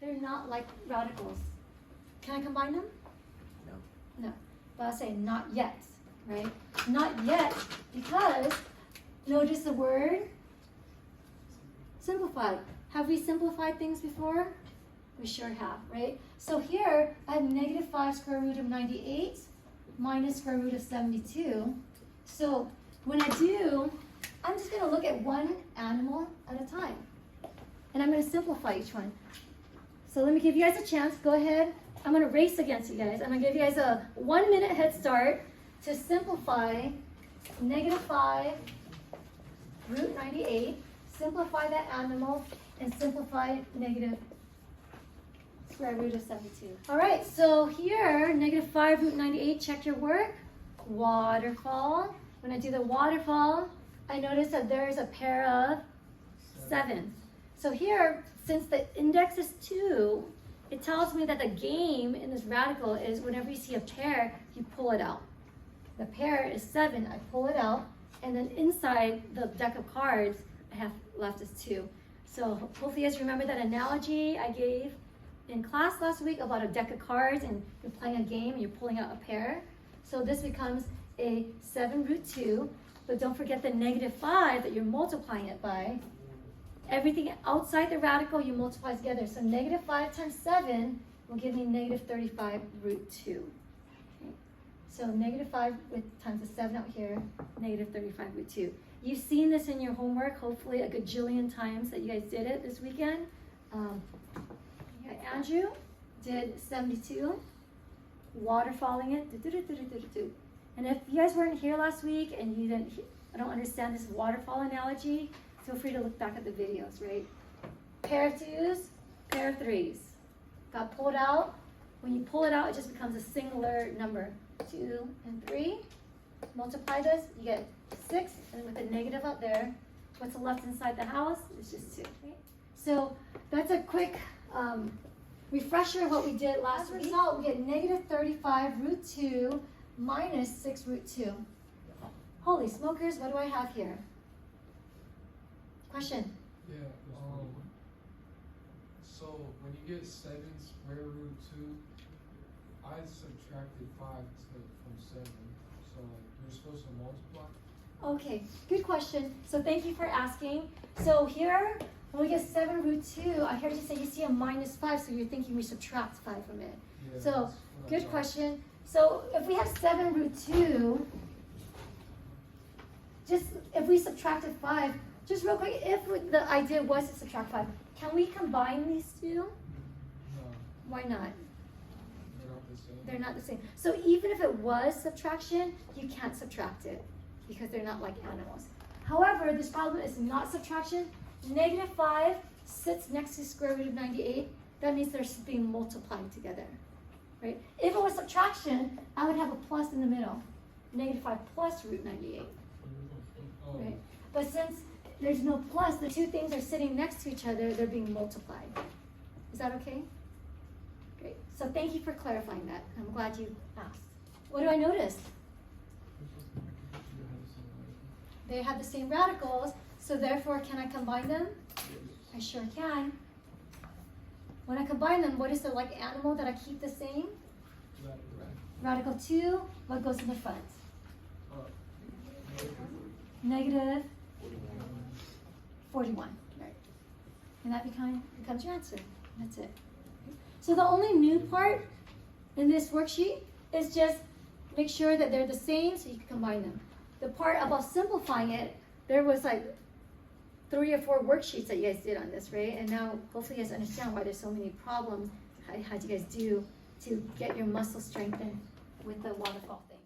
They're not like radicals. Can I combine them? No. No. But I'll say not yet, right? Not yet, because notice the word simplified. Have we simplified things before? We sure have, right? So here, I have negative 5 square root of 98 minus square root of 72. So when I do, I'm just going to look at one animal at a time. And I'm going to simplify each one. So let me give you guys a chance. Go ahead. I'm going to race against you guys. I'm going to give you guys a 1 minute head start to simplify negative 5 root 98. Simplify that animal and simplify negative square root of 72. All right, so here, negative 5 root 98, check your work. Waterfall. When I do the waterfall, I notice that there is a pair of 7s. So here, since the index is 2, it tells me that the game in this radical is whenever you see a pair, you pull it out. The pair is 7, I pull it out, and then inside the deck of cards, I have left is 2. So hopefully you guys remember that analogy I gave in class last week about a deck of cards and you're playing a game and you're pulling out a pair. So this becomes a 7 root 2, but don't forget the negative 5 that you're multiplying it by. Everything outside the radical you multiply together. So negative 5 times 7 will give me negative 35 root 2. Okay. So negative 5 times the 7 out here, negative 35 root 2. You've seen this in your homework, hopefully a gajillion times that you guys did it this weekend. Andrew did 72, waterfalling it, and if you guys weren't here last week and you don't understand this waterfall analogy, feel free to look back at the videos, right? Pair of 2s, pair of 3s. Got pulled out. When you pull it out, it just becomes a singular number. 2 and 3. Multiply this, you get 6, and with a negative out there, what's left inside the house is just 2. Right? So that's a quick refresher of what we did last week. As a result, we get negative 35 root 2 minus 6 root 2. Holy smokers, what do I have here? Question? Yeah, so when you get 7 square root 2, I subtracted 5 from 7, so you're supposed to multiply? Okay, good question. So thank you for asking. So here, when we get 7 root 2, I heard you say you see a minus 5, so you're thinking we subtract 5 from it. Yeah, So, good question. So if we have 7 root 2, just if we subtracted 5, just real quick, if the idea was to subtract 5, can we combine these two? No, Why not? they're not the same. They're not the same. So even if it was subtraction, you can't subtract it because they're not like animals. However, this problem is not subtraction. Negative 5 sits next to square root of 98. That means they're being multiplied together, right? If it was subtraction, I would have a plus in the middle. Negative 5 plus root 98, Oh, right? But since there's no plus, the two things are sitting next to each other, they're being multiplied. Is that okay? Great. So thank you for clarifying that. I'm glad you asked. What do I notice? They have the same radicals, so therefore can I combine them? I sure can. When I combine them, what is the like animal that I keep the same? Radical 2, what goes in the front? Negative 41. Right. And that becomes your answer. That's it. So the only new part in this worksheet is just make sure that they're the same so you can combine them. The part about simplifying it, there was like 3 or 4 worksheets that you guys did on this, right? And now hopefully you guys understand why there's so many problems. How did you guys do to get your muscle strengthened with the waterfall thing?